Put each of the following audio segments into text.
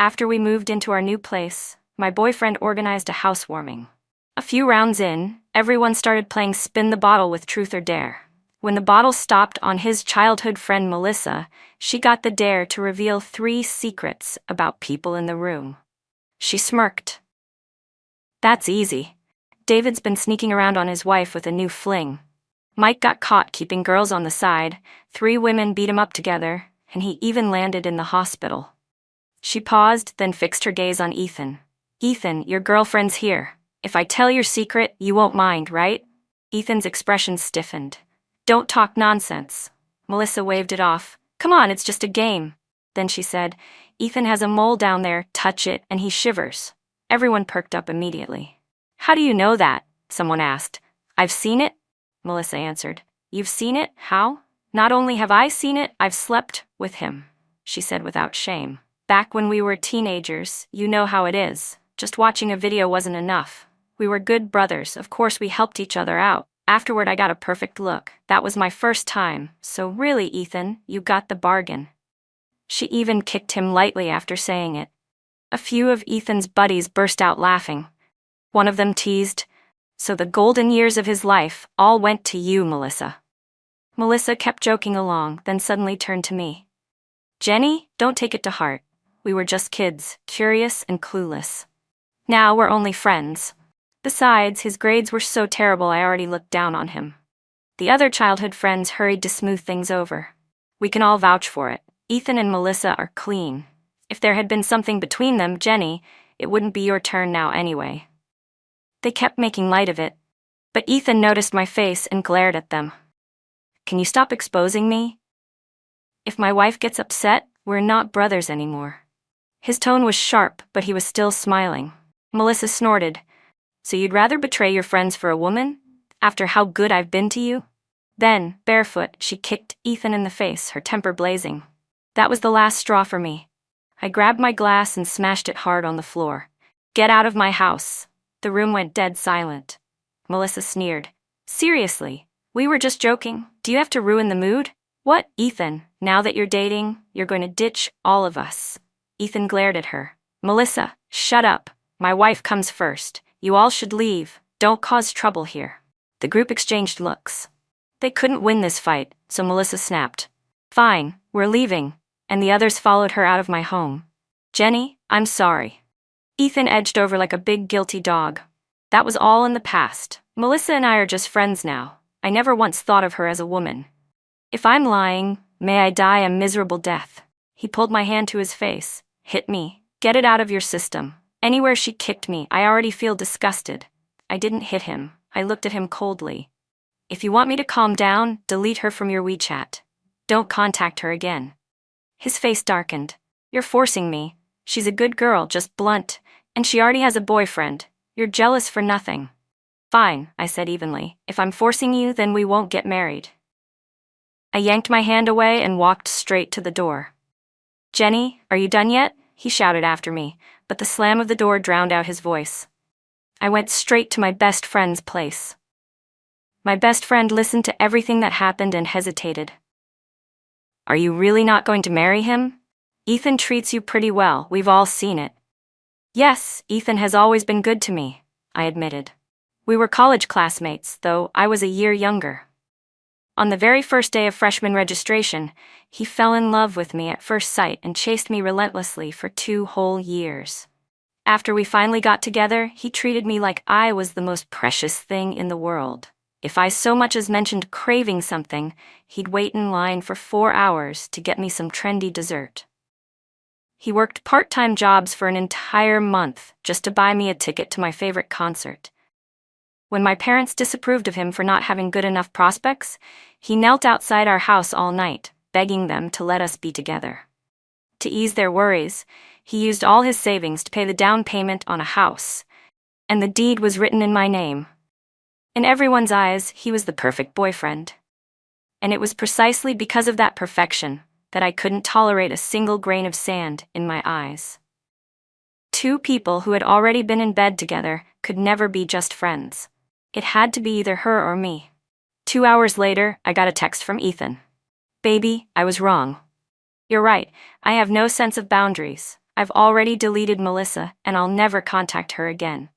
After we moved into our new place, my boyfriend organized a housewarming. A few rounds in, everyone started playing Spin the Bottle with Truth or Dare. When the bottle stopped on his childhood friend Melissa, she got the dare to reveal 3 secrets about people in the room. She smirked. That's easy. David's been sneaking around on his wife with a new fling. Mike got caught keeping girls on the side, 3 women beat him up together, and he even landed in the hospital. She paused, then fixed her gaze on Ethan. Ethan, your girlfriend's here. If I tell your secret, you won't mind, right? Ethan's expression stiffened. Don't talk nonsense. Melissa waved it off. Come on, it's just a game. Then she said, Ethan has a mole down there, touch it, and he shivers. Everyone perked up immediately. How do you know that? Someone asked. I've seen it, Melissa answered. You've seen it? How? Not only have I seen it, I've slept with him, she said without shame. Back when we were teenagers, you know how it is. Just watching a video wasn't enough. We were good brothers, of course we helped each other out. Afterward I got a perfect look. That was my first time, so really, Ethan, you got the bargain. She even kicked him lightly after saying it. A few of Ethan's buddies burst out laughing. One of them teased, so the golden years of his life all went to you, Melissa. Melissa kept joking along, then suddenly turned to me. Jenny, don't take it to heart. We were just kids, curious and clueless. Now we're only friends. Besides, his grades were so terrible I already looked down on him. The other childhood friends hurried to smooth things over. We can all vouch for it. Ethan and Melissa are clean. If there had been something between them, Jenny, it wouldn't be your turn now anyway. They kept making light of it, but Ethan noticed my face and glared at them. Can you stop exposing me? If my wife gets upset, we're not brothers anymore. His tone was sharp, but he was still smiling. Melissa snorted. So you'd rather betray your friends for a woman? After how good I've been to you? Then, barefoot, she kicked Ethan in the face, her temper blazing. That was the last straw for me. I grabbed my glass and smashed it hard on the floor. Get out of my house. The room went dead silent. Melissa sneered. Seriously, we were just joking. Do you have to ruin the mood? What, Ethan, now that you're dating, you're going to ditch all of us? Ethan glared at her. Melissa, shut up. My wife comes first. You all should leave. Don't cause trouble here. The group exchanged looks. They couldn't win this fight, so Melissa snapped. Fine, we're leaving, and the others followed her out of my home. Jenny, I'm sorry. Ethan edged over like a big guilty dog. That was all in the past. Melissa and I are just friends now. I never once thought of her as a woman. If I'm lying, may I die a miserable death. He pulled my hand to his face. Hit me. Get it out of your system. Anywhere she kicked me, I already feel disgusted. I didn't hit him. I looked at him coldly. If you want me to calm down, delete her from your WeChat. Don't contact her again. His face darkened. You're forcing me. She's a good girl, just blunt, and she already has a boyfriend. You're jealous for nothing. Fine, I said evenly. If I'm forcing you, then we won't get married. I yanked my hand away and walked straight to the door. Jenny, are you done yet? He shouted after me, but the slam of the door drowned out his voice. I went straight to my best friend's place. My best friend listened to everything that happened and hesitated. Are you really not going to marry him? Ethan treats you pretty well, we've all seen it. Yes, Ethan has always been good to me, I admitted. We were college classmates, though I was a year younger. On the very first day of freshman registration, he fell in love with me at first sight and chased me relentlessly for 2 whole years. After we finally got together, he treated me like I was the most precious thing in the world. If I so much as mentioned craving something, he'd wait in line for 4 hours to get me some trendy dessert. He worked part-time jobs for an entire month just to buy me a ticket to my favorite concert. When my parents disapproved of him for not having good enough prospects, he knelt outside our house all night, begging them to let us be together. To ease their worries, he used all his savings to pay the down payment on a house, and the deed was written in my name. In everyone's eyes, he was the perfect boyfriend. And it was precisely because of that perfection that I couldn't tolerate a single grain of sand in my eyes. 2 people who had already been in bed together could never be just friends. It had to be either her or me. 2 hours later, I got a text from Ethan. Baby, I was wrong. You're right, I have no sense of boundaries. I've already deleted Melissa and I'll never contact her again.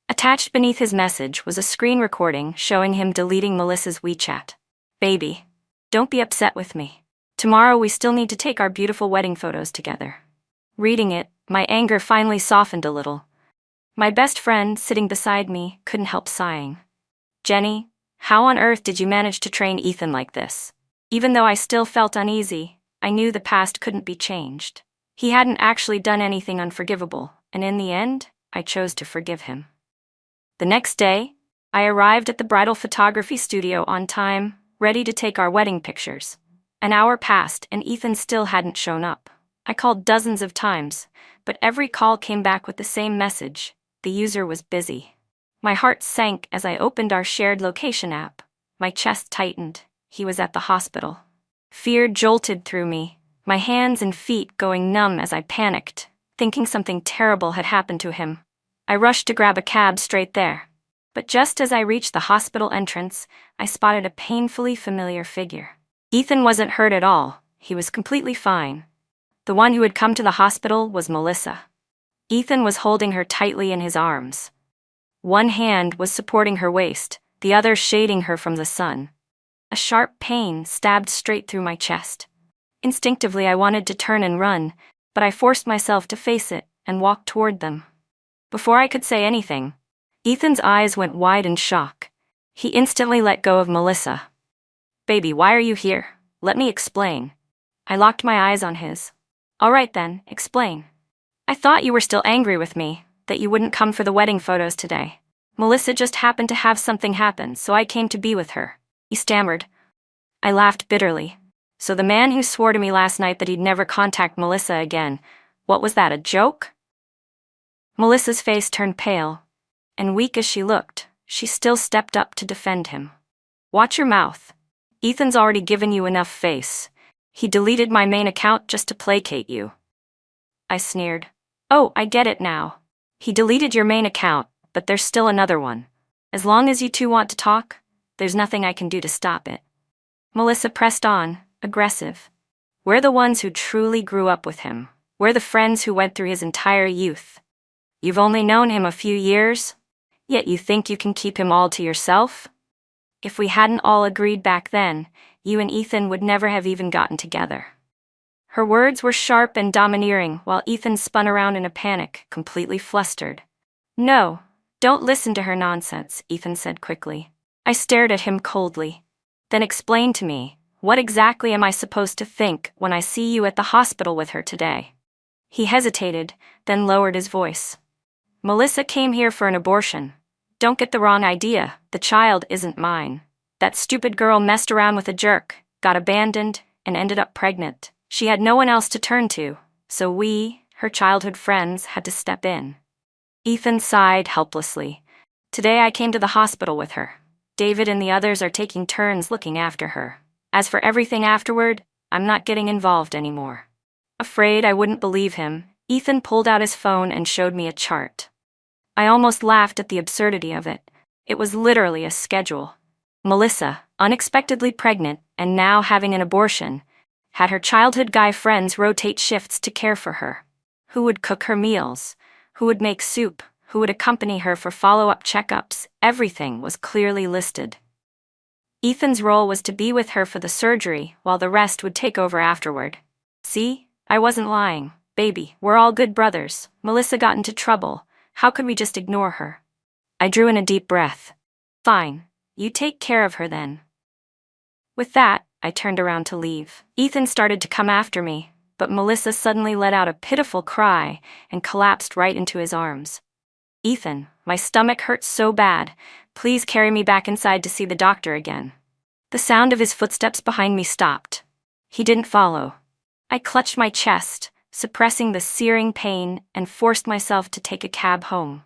Attached beneath his message was a screen recording showing him deleting Melissa's WeChat. Baby, don't be upset with me. Tomorrow we still need to take our beautiful wedding photos together. Reading it, my anger finally softened a little. My best friend, sitting beside me, couldn't help sighing. Jenny, how on earth did you manage to train Ethan like this? Even though I still felt uneasy, I knew the past couldn't be changed. He hadn't actually done anything unforgivable, and in the end, I chose to forgive him. The next day, I arrived at the bridal photography studio on time, ready to take our wedding pictures. An hour passed and Ethan still hadn't shown up. I called dozens of times, but every call came back with the same message: the user was busy. My heart sank as I opened our shared location app. My chest tightened. He was at the hospital. Fear jolted through me, my hands and feet going numb as I panicked, thinking something terrible had happened to him. I rushed to grab a cab straight there. But just as I reached the hospital entrance, I spotted a painfully familiar figure. Ethan wasn't hurt at all. He was completely fine. The one who had come to the hospital was Melissa. Ethan was holding her tightly in his arms. One hand was supporting her waist, the other shading her from the sun. A sharp pain stabbed straight through my chest. Instinctively, I wanted to turn and run, but I forced myself to face it and walk toward them. Before I could say anything, Ethan's eyes went wide in shock. He instantly let go of Melissa. Baby, why are you here? Let me explain. I locked my eyes on his. All right then, explain. I thought you were still angry with me, that you wouldn't come for the wedding photos today. Melissa just happened to have something happen, so I came to be with her. He stammered. I laughed bitterly. So the man who swore to me last night that he'd never contact Melissa again, what was that, a joke? Melissa's face turned pale, and weak as she looked, she still stepped up to defend him. Watch your mouth. Ethan's already given you enough face. He deleted my main account just to placate you. I sneered. Oh, I get it now. He deleted your main account, but there's still another one. As long as you two want to talk, there's nothing I can do to stop it. Melissa pressed on, aggressive. We're the ones who truly grew up with him. We're the friends who went through his entire youth. You've only known him a few years, yet you think you can keep him all to yourself? If we hadn't all agreed back then, you and Ethan would never have even gotten together. Her words were sharp and domineering while Ethan spun around in a panic, completely flustered. No, don't listen to her nonsense, Ethan said quickly. I stared at him coldly. Then explain to me, what exactly am I supposed to think when I see you at the hospital with her today? He hesitated, then lowered his voice. Melissa came here for an abortion. Don't get the wrong idea, the child isn't mine. That stupid girl messed around with a jerk, got abandoned, and ended up pregnant. She had no one else to turn to, so we, her childhood friends, had to step in. Ethan sighed helplessly. Today I came to the hospital with her. David and the others are taking turns looking after her. As for everything afterward, I'm not getting involved anymore. Afraid I wouldn't believe him, Ethan pulled out his phone and showed me a chart. I almost laughed at the absurdity of it. It was literally a schedule. Melissa, unexpectedly pregnant and now having an abortion, had her childhood guy friends rotate shifts to care for her. Who would cook her meals? Who would make soup? Who would accompany her for follow-up checkups? Everything was clearly listed. Ethan's role was to be with her for the surgery, while the rest would take over afterward. See? I wasn't lying. Baby, we're all good brothers. Melissa got into trouble. How could we just ignore her? I drew in a deep breath. Fine. You take care of her then. With that, I turned around to leave. Ethan started to come after me, but Melissa suddenly let out a pitiful cry and collapsed right into his arms. Ethan, my stomach hurts so bad. Please carry me back inside to see the doctor again. The sound of his footsteps behind me stopped. He didn't follow. I clutched my chest, suppressing the searing pain, and forced myself to take a cab home.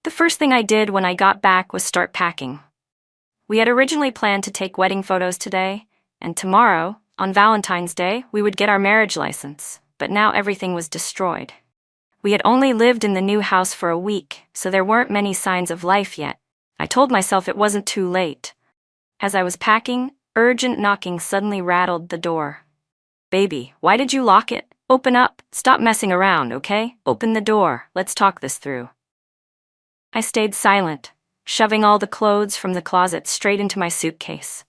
The first thing I did when I got back was start packing. We had originally planned to take wedding photos today, and tomorrow, on Valentine's Day, we would get our marriage license, but now everything was destroyed. We had only lived in the new house for a week, so there weren't many signs of life yet. I told myself it wasn't too late. As I was packing, urgent knocking suddenly rattled the door. Baby, why did you lock it? Open up, stop messing around, okay? Open the door, let's talk this through. I stayed silent, shoving all the clothes from the closet straight into my suitcase.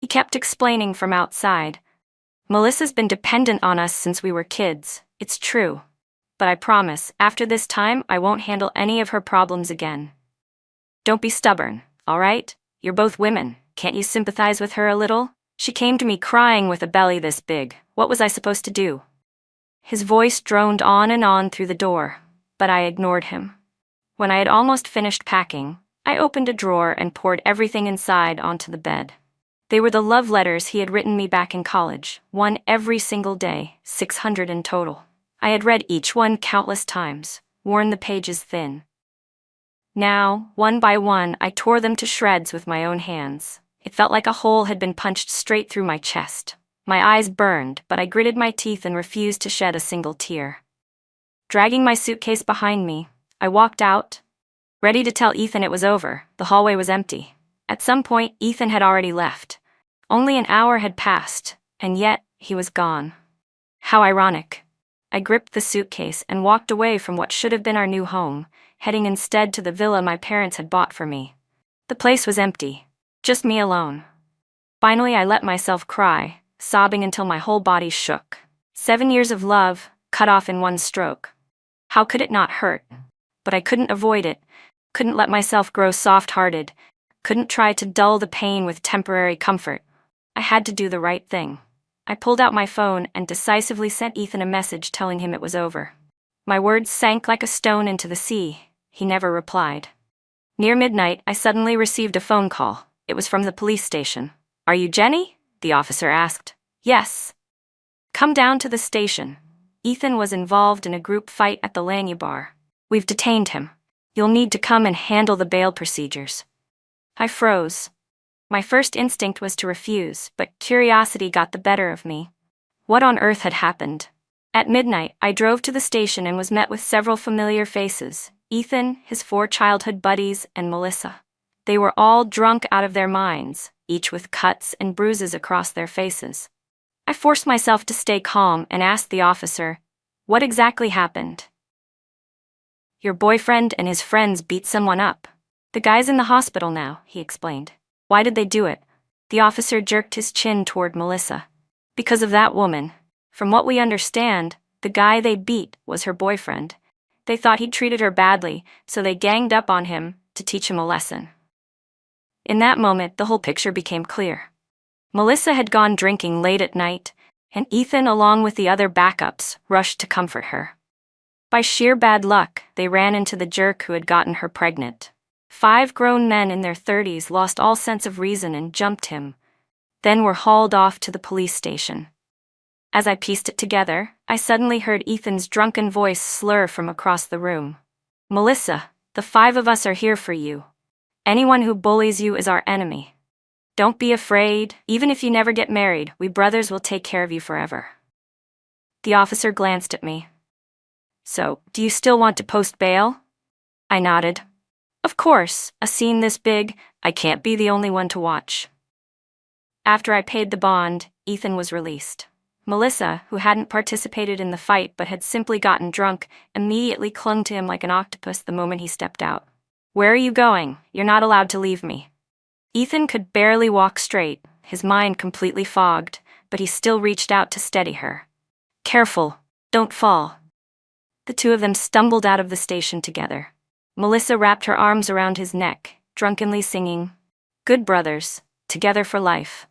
He kept explaining from outside. Melissa's been dependent on us since we were kids, it's true. But I promise, after this time, I won't handle any of her problems again. Don't be stubborn, all right? You're both women, can't you sympathize with her a little? She came to me crying with a belly this big. What was I supposed to do? His voice droned on and on through the door, but I ignored him. When I had almost finished packing, I opened a drawer and poured everything inside onto the bed. They were the love letters he had written me back in college, one every single day, 600 in total. I had read each one countless times, worn the pages thin. Now, one by one, I tore them to shreds with my own hands. It felt like a hole had been punched straight through my chest. My eyes burned, but I gritted my teeth and refused to shed a single tear. Dragging my suitcase behind me, I walked out, ready to tell Ethan it was over. The hallway was empty. At some point, Ethan had already left. Only an hour had passed, and yet he was gone. How ironic. I gripped the suitcase and walked away from what should have been our new home, heading instead to the villa my parents had bought for me. The place was empty, just me alone. Finally, I let myself cry, sobbing until my whole body shook. 7 years of love, cut off in one stroke. How could it not hurt? But I couldn't avoid it, couldn't let myself grow soft-hearted, couldn't try to dull the pain with temporary comfort. I had to do the right thing. I pulled out my phone and decisively sent Ethan a message telling him it was over. My words sank like a stone into the sea. He never replied. Near midnight, I suddenly received a phone call. It was from the police station. "Are you Jenny?" the officer asked. "Yes." "Come down to the station. Ethan was involved in a group fight at the Lanya bar. We've detained him. You'll need to come and handle the bail procedures." I froze. My first instinct was to refuse, but curiosity got the better of me. What on earth had happened? At midnight, I drove to the station and was met with several familiar faces: Ethan, his 4 childhood buddies, and Melissa. They were all drunk out of their minds, each with cuts and bruises across their faces. I forced myself to stay calm and asked the officer, "What exactly happened?" "Your boyfriend and his friends beat someone up. The guy's in the hospital now," he explained. "Why did they do it?" The officer jerked his chin toward Melissa. "Because of that woman. From what we understand, the guy they beat was her boyfriend. They thought he'd treated her badly, so they ganged up on him to teach him a lesson." In that moment, the whole picture became clear. Melissa had gone drinking late at night, and Ethan, along with the other backups, rushed to comfort her. By sheer bad luck, they ran into the jerk who had gotten her pregnant. 5 grown men in their 30s lost all sense of reason and jumped him, then were hauled off to the police station. As I pieced it together, I suddenly heard Ethan's drunken voice slur from across the room. "Melissa, the 5 of us are here for you. Anyone who bullies you is our enemy. Don't be afraid, even if you never get married, we brothers will take care of you forever." The officer glanced at me. "So, do you still want to post bail?" I nodded. "Of course, a scene this big, I can't be the only one to watch." After I paid the bond, Ethan was released. Melissa, who hadn't participated in the fight but had simply gotten drunk, immediately clung to him like an octopus the moment he stepped out. "Where are you going? You're not allowed to leave me." Ethan could barely walk straight, his mind completely fogged, but he still reached out to steady her. "Careful, don't fall." The 2 of them stumbled out of the station together. Melissa wrapped her arms around his neck, drunkenly singing, "Good brothers, together for life."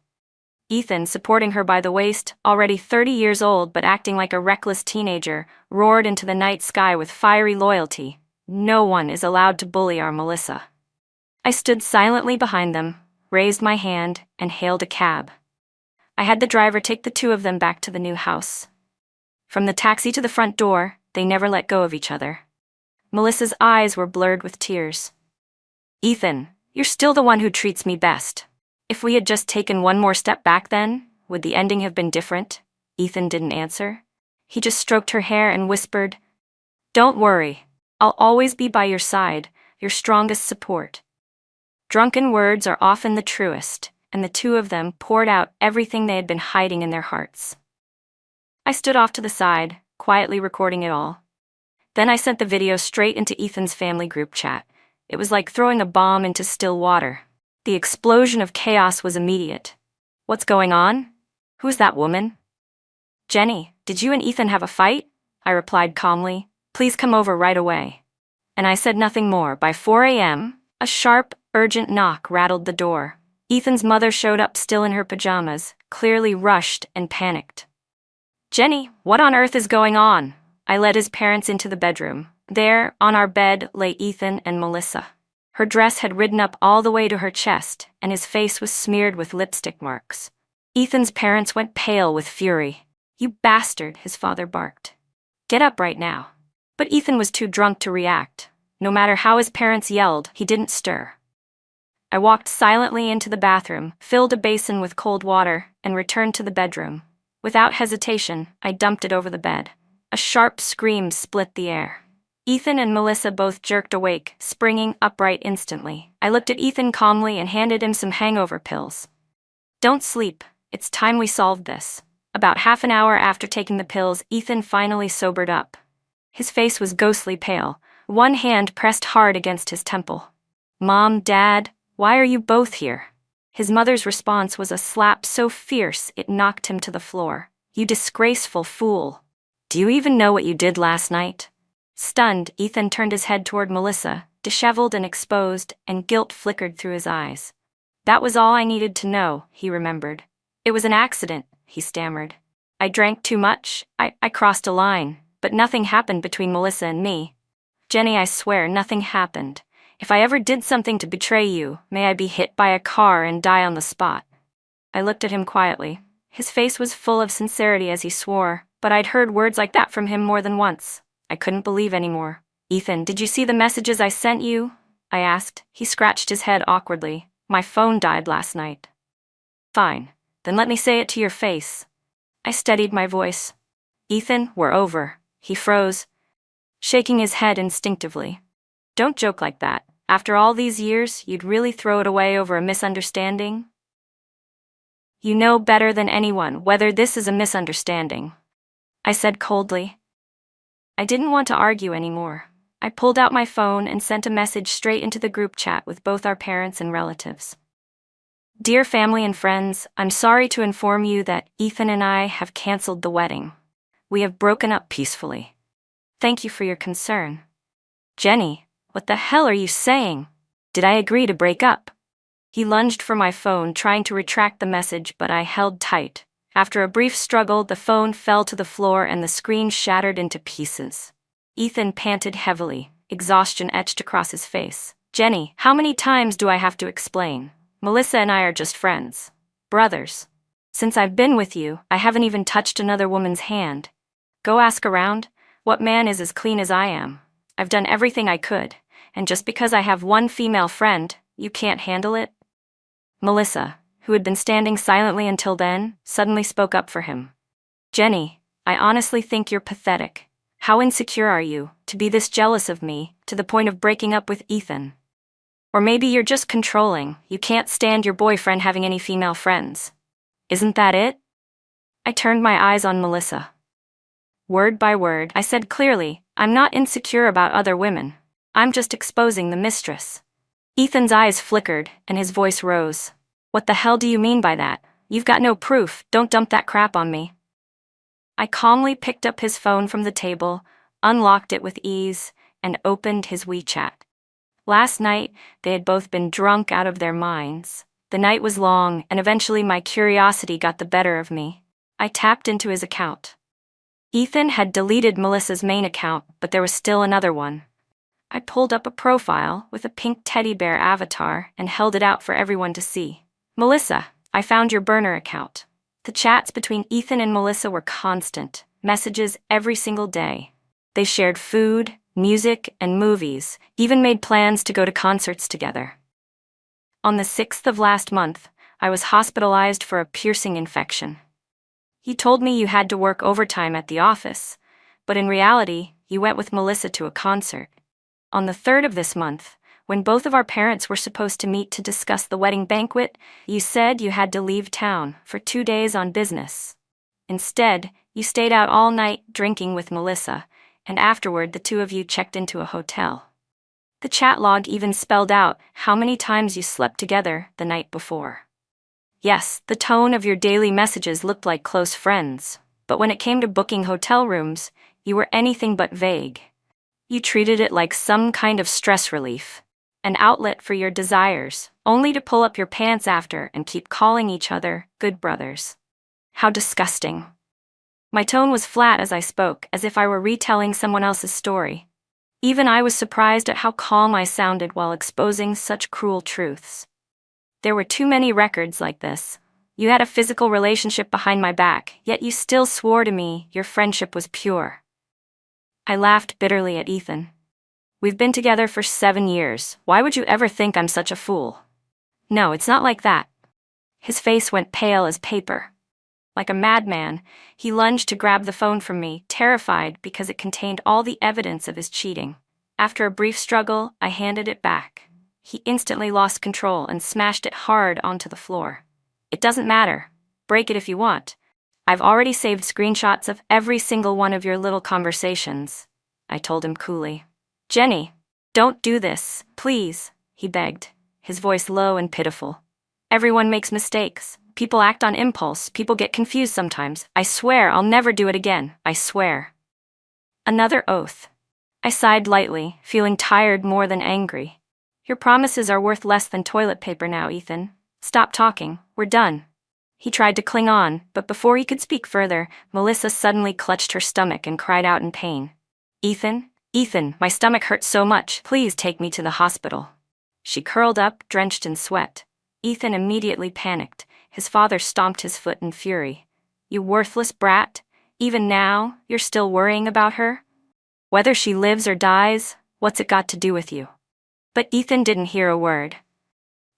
Ethan, supporting her by the waist, already 30 years old but acting like a reckless teenager, roared into the night sky with fiery loyalty. "No one is allowed to bully our Melissa." I stood silently behind them, raised my hand, and hailed a cab. I had the driver take the 2 of them back to the new house. From the taxi to the front door, they never let go of each other. Melissa's eyes were blurred with tears. "Ethan, you're still the one who treats me best. If we had just taken one more step back then, would the ending have been different?" Ethan didn't answer. He just stroked her hair and whispered, "Don't worry. I'll always be by your side, your strongest support." Drunken words are often the truest, and the 2 of them poured out everything they had been hiding in their hearts. I stood off to the side, quietly recording it all. Then I sent the video straight into Ethan's family group chat. It was like throwing a bomb into still water. The explosion of chaos was immediate. "What's going on? Who's that woman?" "Jenny, did you and Ethan have a fight?" I replied calmly. "Please come over right away." And I said nothing more. By 4 a.m., a sharp, urgent knock rattled the door. Ethan's mother showed up still in her pajamas, clearly rushed and panicked. "Jenny, what on earth is going on?" I led his parents into the bedroom. There, on our bed, lay Ethan and Melissa. Her dress had ridden up all the way to her chest, and his face was smeared with lipstick marks. Ethan's parents went pale with fury. "You bastard," his father barked. "Get up right now." But Ethan was too drunk to react. No matter how his parents yelled, he didn't stir. I walked silently into the bathroom, filled a basin with cold water, and returned to the bedroom. Without hesitation, I dumped it over the bed. A sharp scream split the air. Ethan and Melissa both jerked awake, springing upright instantly. I looked at Ethan calmly and handed him some hangover pills. "Don't sleep. It's time we solved this." About half an hour after taking the pills, Ethan finally sobered up. His face was ghostly pale, one hand pressed hard against his temple. "Mom, Dad, why are you both here?" His mother's response was a slap so fierce it knocked him to the floor. "You disgraceful fool. Do you even know what you did last night?" Stunned, Ethan turned his head toward Melissa, disheveled and exposed, and guilt flickered through his eyes. "That was all I needed to know," he remembered. "It was an accident," he stammered. "I drank too much, I crossed a line, but nothing happened between Melissa and me. Jenny, I swear nothing happened. If I ever did something to betray you, may I be hit by a car and die on the spot." I looked at him quietly. His face was full of sincerity as he swore, but I'd heard words like that from him more than once. I couldn't believe anymore. "Ethan, did you see the messages I sent you?" I asked. He scratched his head awkwardly. "My phone died last night." "Fine. Then let me say it to your face." I steadied my voice. "Ethan, we're over." He froze, shaking his head instinctively. "Don't joke like that. After all these years, you'd really throw it away over a misunderstanding?" "You know better than anyone whether this is a misunderstanding," I said coldly. I didn't want to argue anymore. I pulled out my phone and sent a message straight into the group chat with both our parents and relatives. "Dear family and friends, I'm sorry to inform you that Ethan and I have canceled the wedding. We have broken up peacefully. Thank you for your concern." "Jenny, what the hell are you saying? Did I agree to break up?" He lunged for my phone, trying to retract the message, but I held tight. After a brief struggle, the phone fell to the floor and the screen shattered into pieces. Ethan panted heavily, exhaustion etched across his face. "Jenny, how many times do I have to explain? Melissa and I are just friends. Brothers. Since I've been with you, I haven't even touched another woman's hand. Go ask around. What man is as clean as I am? I've done everything I could, and just because I have one female friend, you can't handle it?" Melissa, who had been standing silently until then, suddenly spoke up for him. "Jenny, I honestly think you're pathetic. How insecure are you, to be this jealous of me, to the point of breaking up with Ethan? Or maybe you're just controlling, you can't stand your boyfriend having any female friends. Isn't that it?" I turned my eyes on Melissa. Word by word, I said clearly, "I'm not insecure about other women. I'm just exposing the mistress." Ethan's eyes flickered, and his voice rose. "What the hell do you mean by that? You've got no proof, don't dump that crap on me." I calmly picked up his phone from the table, unlocked it with ease, and opened his WeChat. Last night, they had both been drunk out of their minds. The night was long, and eventually my curiosity got the better of me. I tapped into his account. Ethan had deleted Melissa's main account, but there was still another one. I pulled up a profile with a pink teddy bear avatar and held it out for everyone to see. "Melissa, I found your burner account." The chats between Ethan and Melissa were constant, messages every single day. They shared food, music, and movies, even made plans to go to concerts together. On the 6th of last month, I was hospitalized for a piercing infection. "You told me you had to work overtime at the office, but in reality, you went with Melissa to a concert. On the 3rd of this month, when both of our parents were supposed to meet to discuss the wedding banquet, you said you had to leave town for 2 days on business. Instead, You stayed out all night drinking with Melissa, and afterward the two of you checked into a hotel. The chat log even spelled out how many times you slept together the night before. Yes, the tone of your daily messages looked like close friends, but when it came to booking hotel rooms, you were anything but vague. You treated it like some kind of stress relief, an outlet for your desires, only to pull up your pants after and keep calling each other good brothers. How disgusting. My tone was flat as I spoke, as if I were retelling someone else's story. Even I was surprised at how calm I sounded while exposing such cruel truths. There were too many records like this. You had a physical relationship behind my back, yet you still swore to me your friendship was pure. I laughed bitterly at Ethan. We've been together for 7 years. Why would you ever think I'm such a fool? No, it's not like that. His face went pale as paper. Like a madman, he lunged to grab the phone from me, terrified because it contained all the evidence of his cheating. After a brief struggle, I handed it back. He instantly lost control and smashed it hard onto the floor. It doesn't matter. Break it if you want. I've already saved screenshots of every single one of your little conversations, I told him coolly. Jenny, don't do this, please, he begged, his voice low and pitiful. Everyone makes mistakes. People act on impulse. People get confused sometimes. I swear I'll never do it again. I swear. Another oath. I sighed lightly, feeling tired more than angry. Your promises are worth less than toilet paper now, Ethan. Stop talking. We're done. He tried to cling on, but before he could speak further, Melissa suddenly clutched her stomach and cried out in pain. Ethan, my stomach hurts so much. Please take me to the hospital. She curled up, drenched in sweat. Ethan immediately panicked. His father stomped his foot in fury. You worthless brat. Even now, you're still worrying about her? Whether she lives or dies, what's it got to do with you? But Ethan didn't hear a word.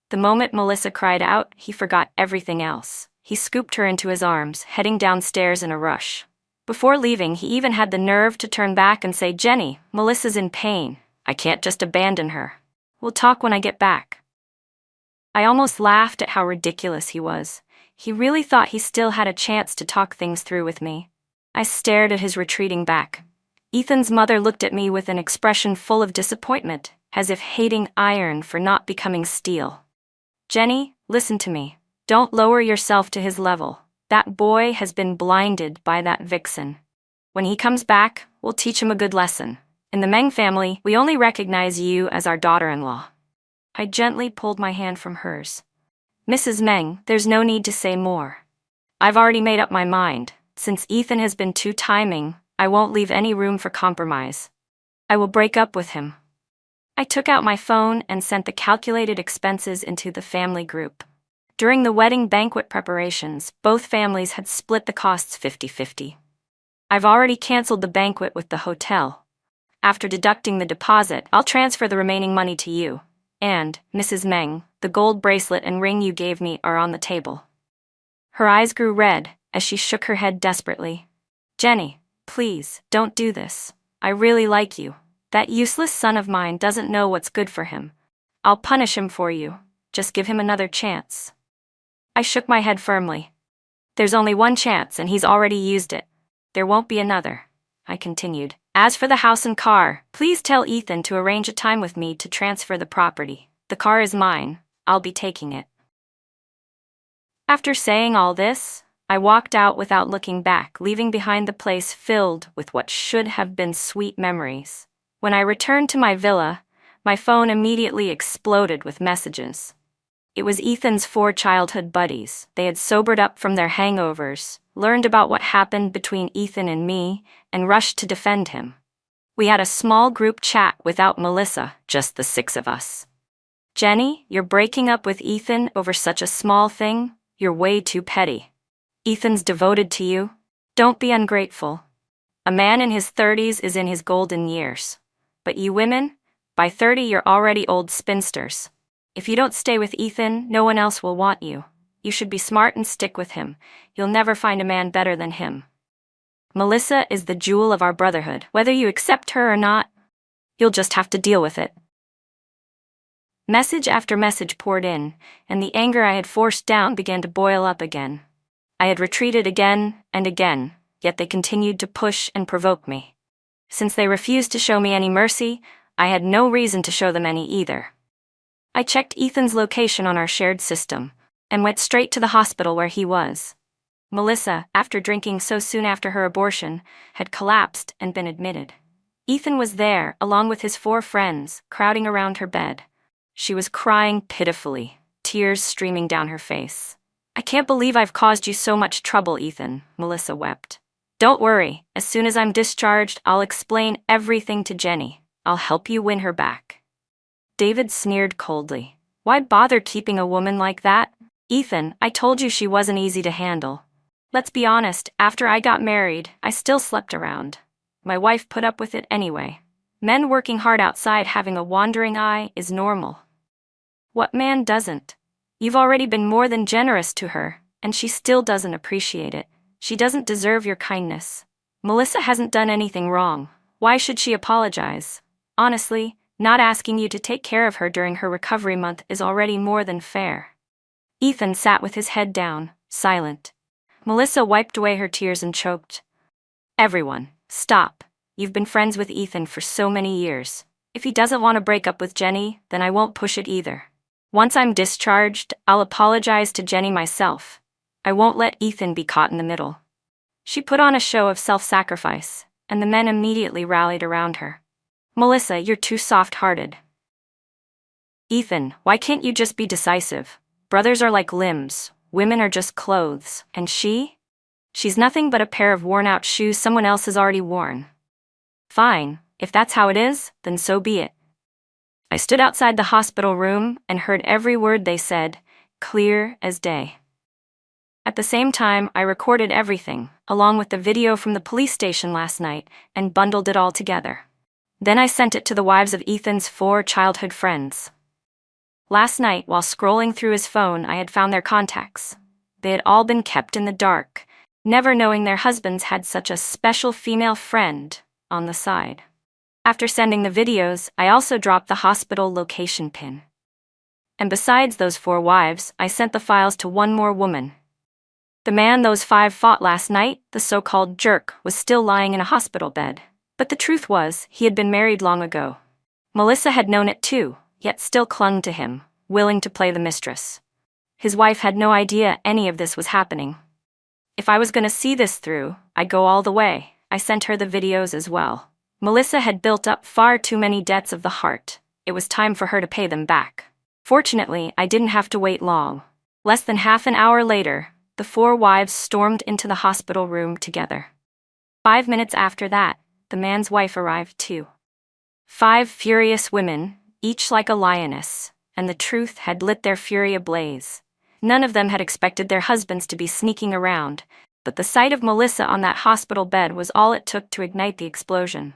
The moment Melissa cried out, he forgot everything else. He scooped her into his arms, heading downstairs in a rush. Before leaving, he even had the nerve to turn back and say, Jenny, Melissa's in pain. I can't just abandon her. We'll talk when I get back. I almost laughed at how ridiculous he was. He really thought he still had a chance to talk things through with me. I stared at his retreating back. Ethan's mother looked at me with an expression full of disappointment, as if hating iron for not becoming steel. Jenny, listen to me. Don't lower yourself to his level. That boy has been blinded by that vixen. When he comes back, we'll teach him a good lesson. In the Meng family, we only recognize you as our daughter-in-law. I gently pulled my hand from hers. Mrs. Meng, there's no need to say more. I've already made up my mind. Since Ethan has been too timing, I won't leave any room for compromise. I will break up with him. I took out my phone and sent the calculated expenses into the family group. During the wedding banquet preparations, both families had split the costs 50-50. I've already canceled the banquet with the hotel. After deducting the deposit, I'll transfer the remaining money to you. And, Mrs. Meng, the gold bracelet and ring you gave me are on the table. Her eyes grew red as she shook her head desperately. Jenny, please, don't do this. I really like you. That useless son of mine doesn't know what's good for him. I'll punish him for you. Just give him another chance. I shook my head firmly. There's only one chance and he's already used it. There won't be another, I continued. As for the house and car, please tell Ethan to arrange a time with me to transfer the property. The car is mine. I'll be taking it. After saying all this, I walked out without looking back, leaving behind the place filled with what should have been sweet memories. When I returned to my villa, my phone immediately exploded with messages. It was Ethan's 4 childhood buddies. They had sobered up from their hangovers, learned about what happened between Ethan and me, and rushed to defend him. We had a small group chat without Melissa, just the 6 of us. Jenny, you're breaking up with Ethan over such a small thing? You're way too petty. Ethan's devoted to you. Don't be ungrateful. A man in his 30s is in his golden years. But you women, by 30 you're already old spinsters. If you don't stay with Ethan, no one else will want you. You should be smart and stick with him. You'll never find a man better than him. Melissa is the jewel of our brotherhood. Whether you accept her or not, you'll just have to deal with it. Message after message poured in, and the anger I had forced down began to boil up again. I had retreated again and again. yet they continued to push and provoke me. Since they refused to show me any mercy, I had no reason to show them any either. I checked Ethan's location on our shared system, and went straight to the hospital where he was. Melissa, after drinking so soon after her abortion, had collapsed and been admitted. Ethan was there, along with his 4 friends, crowding around her bed. She was crying pitifully, tears streaming down her face. "I can't believe I've caused you so much trouble, Ethan," Melissa wept. "Don't worry, as soon as I'm discharged, I'll explain everything to Jenny. I'll help you win her back." David sneered coldly. "Why bother keeping a woman like that? Ethan, I told you she wasn't easy to handle. Let's be honest, after I got married, I still slept around. My wife put up with it anyway. Men working hard outside having a wandering eye is normal. What man doesn't? You've already been more than generous to her, and she still doesn't appreciate it. She doesn't deserve your kindness. Melissa hasn't done anything wrong. Why should she apologize? Honestly, not asking you to take care of her during her recovery month is already more than fair." Ethan sat with his head down, silent. Melissa wiped away her tears and choked. "Everyone, stop. You've been friends with Ethan for so many years. If he doesn't want to break up with Jenny, then I won't push it either. Once I'm discharged, I'll apologize to Jenny myself. I won't let Ethan be caught in the middle." She put on a show of self-sacrifice, and the men immediately rallied around her. "Melissa, you're too soft-hearted." "Ethan, why can't you just be decisive? Brothers are like limbs, women are just clothes, and she's nothing but a pair of worn-out shoes someone else has already worn." "Fine, if that's how it is, then so be it." I stood outside the hospital room and heard every word they said, clear as day. At the same time, I recorded everything, along with the video from the police station last night, and bundled it all together. Then I sent it to the wives of Ethan's 4 childhood friends. Last night, while scrolling through his phone, I had found their contacts. They had all been kept in the dark, never knowing their husbands had such a special female friend on the side. After sending the videos, I also dropped the hospital location pin. And besides those 4 wives, I sent the files to one more woman. The man those 5 fought last night, the so-called jerk, was still lying in a hospital bed. But the truth was, he had been married long ago. Melissa had known it too, yet still clung to him, willing to play the mistress. His wife had no idea any of this was happening. If I was going to see this through, I'd go all the way. I sent her the videos as well. Melissa had built up far too many debts of the heart. It was time for her to pay them back. Fortunately, I didn't have to wait long. Less than half an hour later, the 4 wives stormed into the hospital room together. 5 minutes after that, the man's wife arrived too. 5 furious women, each like a lioness, and the truth had lit their fury ablaze. None of them had expected their husbands to be sneaking around, but the sight of Melissa on that hospital bed was all it took to ignite the explosion.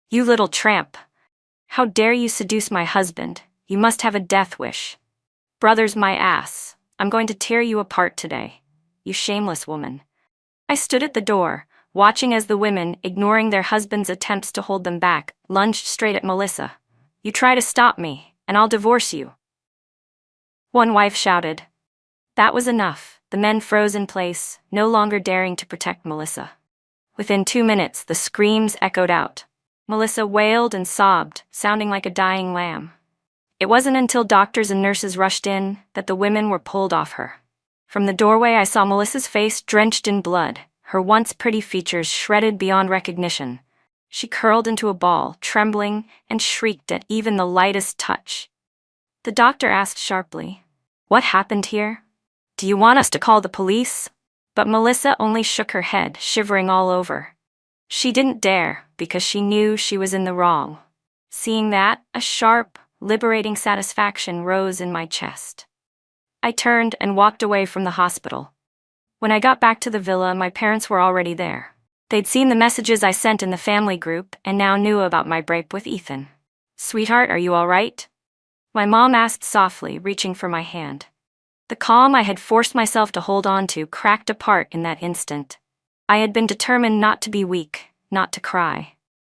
"You little tramp! How dare you seduce my husband? You must have a death wish. Brothers, my ass! I'm going to tear you apart today. You shameless woman." I stood at the door, watching as the women, ignoring their husbands' attempts to hold them back, lunged straight at Melissa. "You try to stop me, and I'll divorce you." One wife shouted. That was enough. The men froze in place, no longer daring to protect Melissa. Within 2 minutes, the screams echoed out. Melissa wailed and sobbed, sounding like a dying lamb. It wasn't until doctors and nurses rushed in that the women were pulled off her. From the doorway, I saw Melissa's face drenched in blood, her once pretty features shredded beyond recognition. She curled into a ball, trembling, and shrieked at even the lightest touch. The doctor asked sharply, "What happened here? Do you want us to call the police?" But Melissa only shook her head, shivering all over. She didn't dare, because she knew she was in the wrong. Seeing that, a sharp, liberating satisfaction rose in my chest. I turned and walked away from the hospital. When I got back to the villa, my parents were already there. They'd seen the messages I sent in the family group and now knew about my break with Ethan. "Sweetheart, are you all right?" My mom asked softly, reaching for my hand. The calm I had forced myself to hold on to cracked apart in that instant. I had been determined not to be weak, not to cry.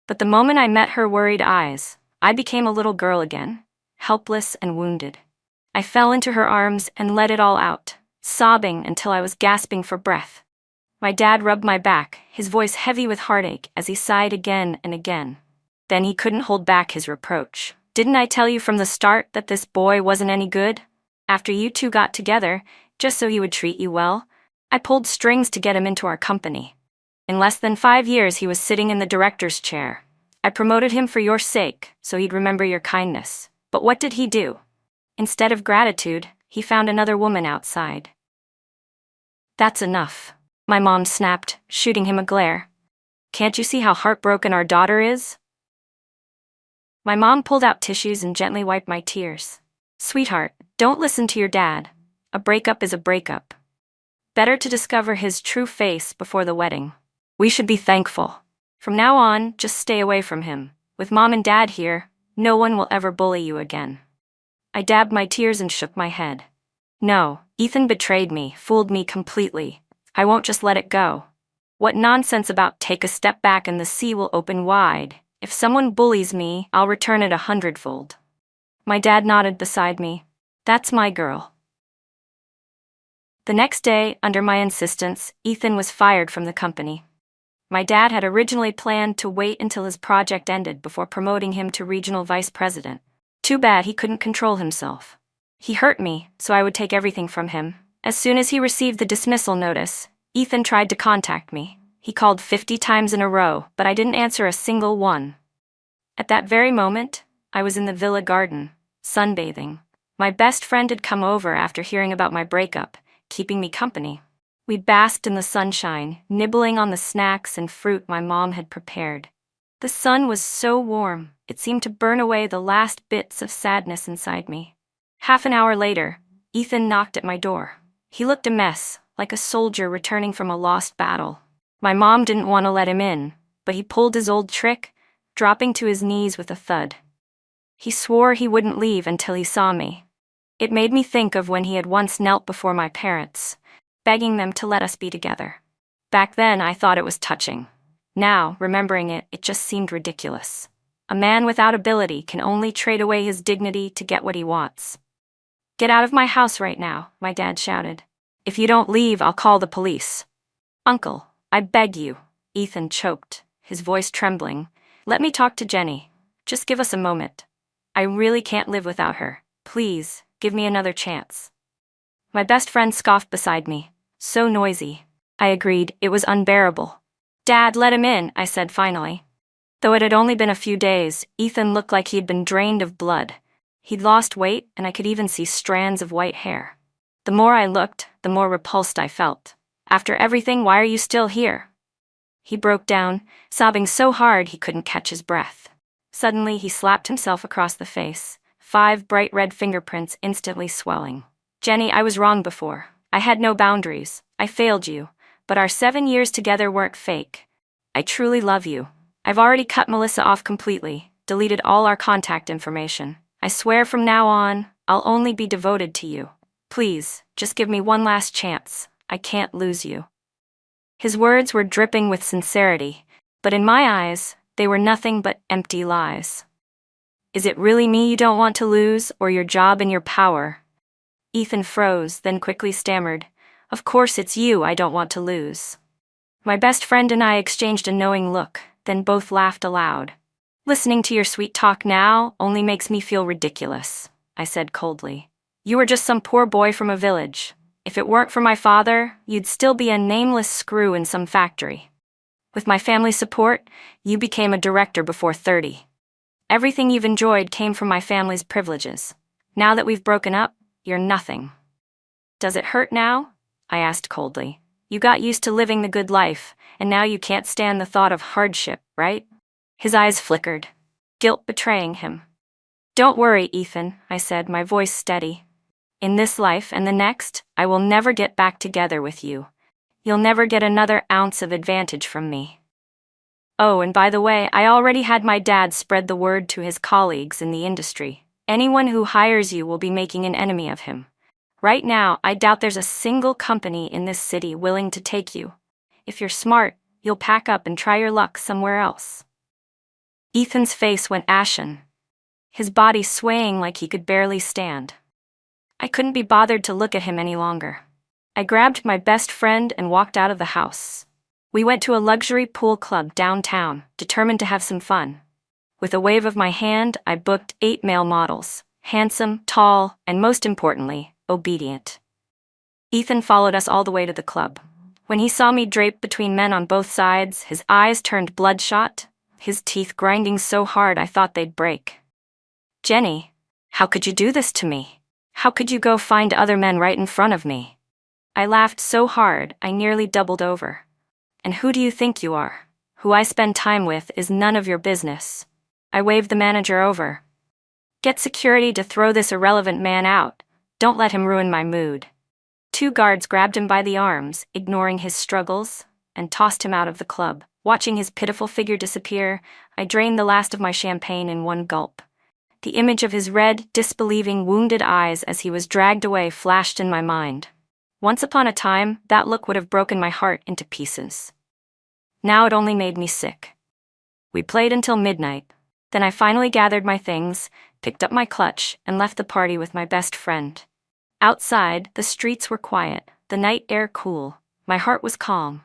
But the moment I met her worried eyes, I became a little girl again, helpless and wounded. I fell into her arms and let it all out, sobbing until I was gasping for breath. My dad rubbed my back, his voice heavy with heartache as he sighed again and again. Then he couldn't hold back his reproach. Didn't I tell you from the start that this boy wasn't any good? After you two got together, just so he would treat you well, I pulled strings to get him into our company. In less than 5 years he was sitting in the director's chair. I promoted him for your sake, so he'd remember your kindness. But what did he do? Instead of gratitude, he found another woman outside. That's enough, my mom snapped, shooting him a glare. Can't you see how heartbroken our daughter is? My mom pulled out tissues and gently wiped my tears. Sweetheart, don't listen to your dad. A breakup is a breakup. Better to discover his true face before the wedding. We should be thankful. From now on, just stay away from him. With Mom and Dad here, no one will ever bully you again. I dabbed my tears and shook my head. No, Ethan betrayed me, fooled me completely. I won't just let it go. What nonsense about take a step back and the sea will open wide. If someone bullies me, I'll return it 100-fold. My dad nodded beside me. That's my girl. The next day, under my insistence, Ethan was fired from the company. My dad had originally planned to wait until his project ended before promoting him to regional vice president. Too bad he couldn't control himself. He hurt me, so I would take everything from him. As soon as he received the dismissal notice, Ethan tried to contact me. He called 50 times in a row, but I didn't answer a single one. At that very moment, I was in the villa garden, sunbathing. My best friend had come over after hearing about my breakup, keeping me company. We basked in the sunshine, nibbling on the snacks and fruit my mom had prepared. The sun was so warm, it seemed to burn away the last bits of sadness inside me. Half an hour later, Ethan knocked at my door. He looked a mess, like a soldier returning from a lost battle. My mom didn't want to let him in, but he pulled his old trick, dropping to his knees with a thud. He swore he wouldn't leave until he saw me. It made me think of when he had once knelt before my parents, begging them to let us be together. Back then, I thought it was touching. Now, remembering it, it just seemed ridiculous. A man without ability can only trade away his dignity to get what he wants. Get out of my house right now, my dad shouted. If you don't leave, I'll call the police. Uncle, I beg you, Ethan choked, his voice trembling. Let me talk to Jenny. Just give us a moment. I really can't live without her. Please, give me another chance. My best friend scoffed beside me. So noisy. I agreed, it was unbearable. Dad, let him in, I said finally. Though it had only been a few days, Ethan looked like he'd been drained of blood. He'd lost weight, and I could even see strands of white hair. The more I looked, the more repulsed I felt. After everything, why are you still here? He broke down, sobbing so hard he couldn't catch his breath. Suddenly, he slapped himself across the face, 5 bright red fingerprints instantly swelling. Jenny, I was wrong before. I had no boundaries. I failed you. But our 7 years together weren't fake. I truly love you. I've already cut Melissa off completely, deleted all our contact information. I swear from now on, I'll only be devoted to you. Please, just give me one last chance. I can't lose you. His words were dripping with sincerity, but in my eyes, they were nothing but empty lies. Is it really me you don't want to lose, or your job and your power? Ethan froze, then quickly stammered. Of course it's you I don't want to lose. My best friend and I exchanged a knowing look, then both laughed aloud. Listening to your sweet talk now only makes me feel ridiculous, I said coldly. You were just some poor boy from a village. If it weren't for my father, you'd still be a nameless screw in some factory. With my family's support, you became a director before 30. Everything you've enjoyed came from my family's privileges. Now that we've broken up, you're nothing. Does it hurt now? I asked coldly. You got used to living the good life, and now you can't stand the thought of hardship, right? His eyes flickered, guilt betraying him. Don't worry, Ethan, I said, my voice steady. In this life and the next, I will never get back together with you. You'll never get another ounce of advantage from me. Oh, and by the way, I already had my dad spread the word to his colleagues in the industry. Anyone who hires you will be making an enemy of him. Right now, I doubt there's a single company in this city willing to take you. If you're smart, you'll pack up and try your luck somewhere else. Ethan's face went ashen, his body swaying like he could barely stand. I couldn't be bothered to look at him any longer. I grabbed my best friend and walked out of the house. We went to a luxury pool club downtown, determined to have some fun. With a wave of my hand, I booked 8 male models, handsome, tall, and most importantly, obedient. Ethan followed us all the way to the club. When he saw me draped between men on both sides, his eyes turned bloodshot, his teeth grinding so hard I thought they'd break. "Jenny, how could you do this to me? How could you go find other men right in front of me?" I laughed so hard I nearly doubled over. "And who do you think you are? Who I spend time with is none of your business." I waved the manager over. "Get security to throw this irrelevant man out. Don't let him ruin my mood." 2 guards grabbed him by the arms, ignoring his struggles, and tossed him out of the club. Watching his pitiful figure disappear, I drained the last of my champagne in one gulp. The image of his red, disbelieving, wounded eyes as he was dragged away flashed in my mind. Once upon a time, that look would have broken my heart into pieces. Now it only made me sick. We played until midnight. Then I finally gathered my things, picked up my clutch, and left the party with my best friend. Outside, the streets were quiet, the night air cool. My heart was calm.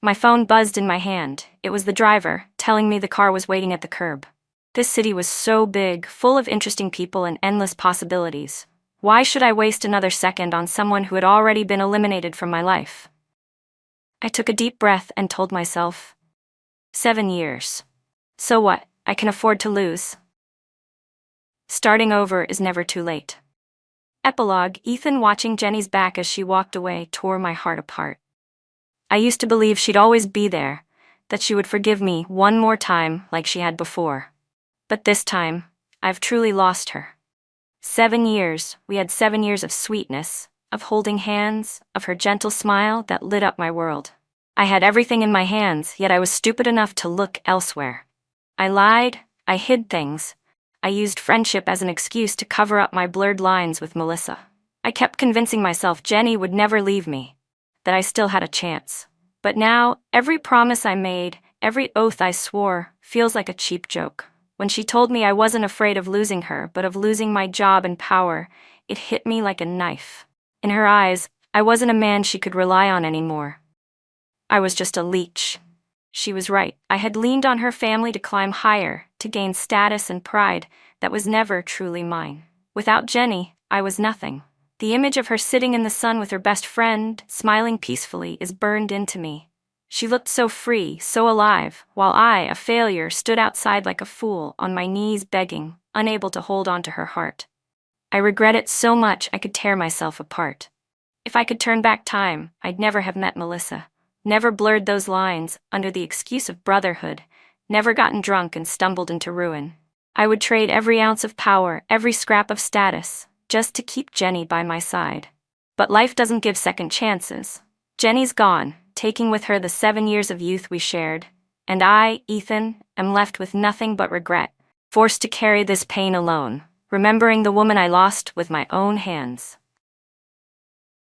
My phone buzzed in my hand. It was the driver, telling me the car was waiting at the curb. This city was so big, full of interesting people and endless possibilities. Why should I waste another second on someone who had already been eliminated from my life? I took a deep breath and told myself, 7 years. So what? I can afford to lose. Starting over is never too late. Epilogue: Ethan watching Jenny's back as she walked away tore my heart apart. I used to believe she'd always be there, that she would forgive me one more time like she had before. But this time, I've truly lost her. 7 years, we had 7 years of sweetness, of holding hands, of her gentle smile that lit up my world. I had everything in my hands, yet I was stupid enough to look elsewhere. I lied, I hid things. I used friendship as an excuse to cover up my blurred lines with Melissa. I kept convincing myself Jenny would never leave me, that I still had a chance. But now, every promise I made, every oath I swore, feels like a cheap joke. When she told me I wasn't afraid of losing her, but of losing my job and power, it hit me like a knife. In her eyes, I wasn't a man she could rely on anymore. I was just a leech. She was right. I had leaned on her family to climb higher, to gain status and pride that was never truly mine. Without Jenny, I was nothing. The image of her sitting in the sun with her best friend, smiling peacefully, is burned into me. She looked so free, so alive, while I, a failure, stood outside like a fool, on my knees begging, unable to hold on to her heart. I regret it so much I could tear myself apart. If I could turn back time, I'd never have met Melissa, never blurred those lines under the excuse of brotherhood, never gotten drunk and stumbled into ruin. I would trade every ounce of power, every scrap of status, just to keep Jenny by my side. But life doesn't give second chances. Jenny's gone, taking with her the 7 years of youth we shared, and I, Ethan, am left with nothing but regret, forced to carry this pain alone, remembering the woman I lost with my own hands.